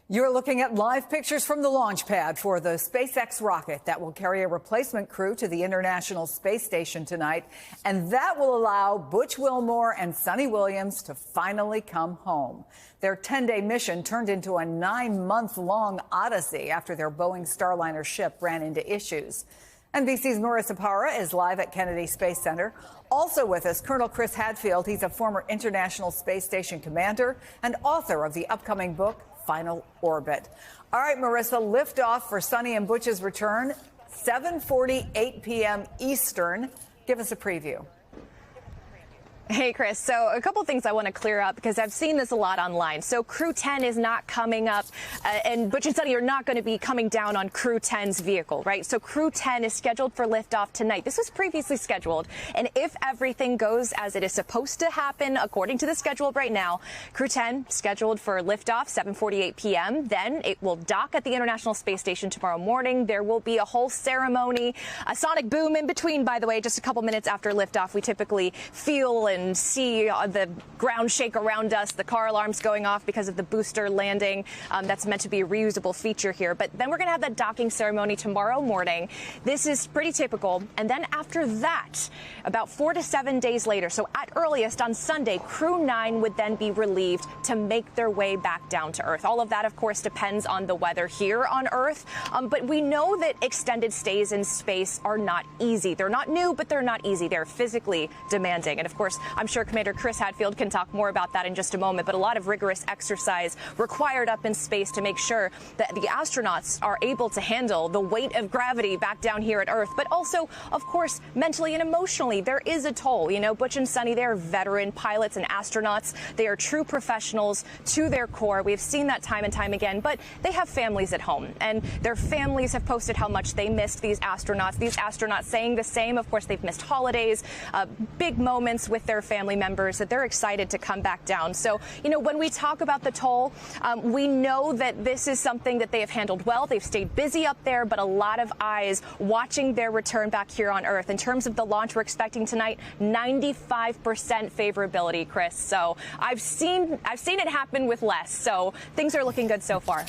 You're looking at live pictures from the launch pad for the SpaceX rocket that will carry a replacement crew to the International Space Station tonight. And that will allow Butch Wilmore and Suni Williams to finally come home. Their 10-day mission turned into a 9-month-long odyssey after their Boeing Starliner ship ran into issues. NBC's Marissa Parra is live at Kennedy Space Center. Also with us, Colonel Chris Hadfield. He's a former International Space Station commander and author of the upcoming book, Final Orbit. All right, Marissa, liftoff for Suni and Butch's return, 7:48 p.m. Eastern. Give us a preview. Hey, Chris. So a couple things I want to clear up because I've seen this a lot online. So Crew 10 is not coming up and Butch and Suni are not going to be coming down on Crew 10's vehicle, right? So Crew 10 is scheduled for liftoff tonight. This was previously scheduled. And if everything goes as it is supposed to happen, according to the schedule right now, Crew 10 scheduled for liftoff 7:48 p.m. Then it will dock at the International Space Station tomorrow morning. There will be a whole ceremony, a sonic boom in between, by the way, just a couple minutes after liftoff. We typically feel and see the ground shake around us, the car alarms going off because of the booster landing. That's meant to be a reusable feature here. But then we're going to have that docking ceremony tomorrow morning. This is pretty typical. And then after that, about 4 to 7 days later, so at earliest on Sunday, Crew 9 would then be relieved to make their way back down to Earth. All of that, of course, depends on the weather here on Earth. But we know that extended stays in space are not easy. They're not new, but they're not easy. They're physically demanding. And of course, I'm sure Commander Chris Hadfield can talk more about that in just a moment, but a lot of rigorous exercise required up in space to make sure that the astronauts are able to handle the weight of gravity back down here at Earth, but also, of course, mentally and emotionally. There is a toll. You know, Butch and Suni, they're veteran pilots and astronauts. They are true professionals to their core. We've seen that time and time again, but they have families at home, and their families have posted how much they missed these astronauts saying the same. Of course, they've missed holidays, big moments with their family members, that they're excited to come back down. So, you know, when we talk about the toll, we know that this is something that they have handled well. They've stayed busy up there, but a lot of eyes watching their return back here on Earth. In terms of the launch we're expecting tonight, 95% favorability, Chris. So I've seen it happen with less. So things are looking good so far.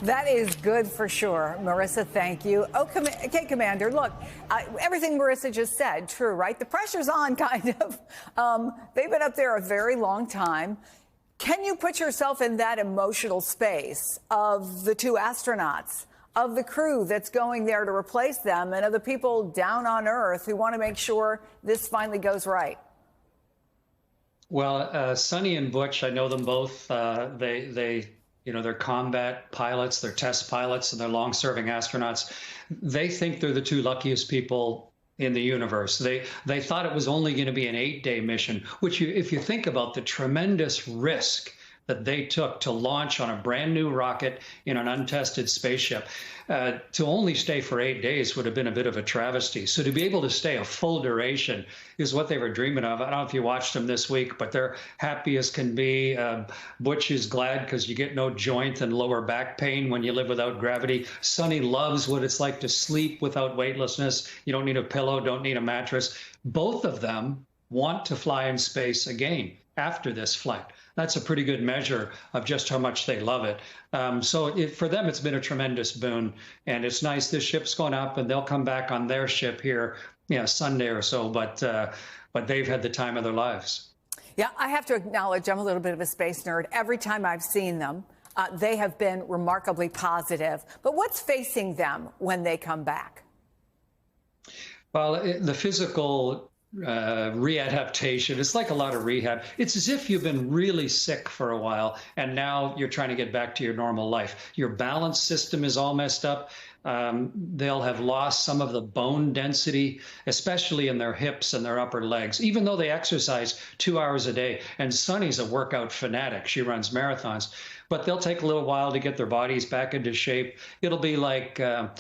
That is good for sure. Marissa, thank you. Okay, Commander, look, everything Marissa just said, true, right? The pressure's on, kind of. They've been up there a very long time. Can you put yourself in that emotional space of the two astronauts, of the crew that's going there to replace them, and of the people down on Earth who want to make sure this finally goes right? Well, Suni and Butch, I know them both. They're combat pilots, they're test pilots, and they're long-serving astronauts. They think they're the two luckiest people in the universe. They thought it was only going to be an 8-day mission, which if you think about the tremendous risk that they took to launch on a brand new rocket in an untested spaceship, to only stay for 8 days would have been a bit of a travesty. So to be able to stay a full duration is what they were dreaming of. I don't know if you watched them this week, but they're happy as can be. Butch is glad because you get no joint and lower back pain when you live without gravity. Suni loves what it's like to sleep without weightlessness. You don't need a pillow, don't need a mattress. Both of them want to fly in space again after this flight. That's a pretty good measure of just how much they love it. For them, it's been a tremendous boon. And it's nice this ship's going up and they'll come back on their ship here, Sunday or so. But they've had the time of their lives. Yeah, I have to acknowledge I'm a little bit of a space nerd. Every time I've seen them, they have been remarkably positive. But what's facing them when they come back? Well, the physical readaptation. It's like a lot of rehab. It's as if you've been really sick for a while and now you're trying to get back to your normal life. Your balance system is all messed up. They'll have lost some of the bone density, especially in their hips and their upper legs, even though they exercise 2 hours a day. And Suni's a workout fanatic. She runs marathons. But they'll take a little while to get their bodies back into shape. It'll be like a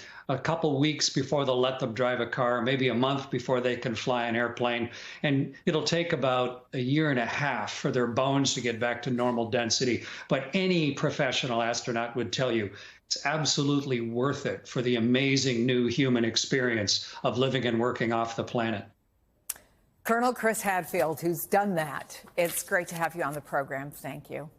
couple weeks before they'll let them drive a car, maybe a month before they can fly an airplane. And it'll take about a year and a half for their bones to get back to normal density. But any professional astronaut would tell you it's absolutely worth it for the amazing new human experience of living and working off the planet. Colonel Chris Hadfield, who's done that. It's great to have you on the program. Thank you.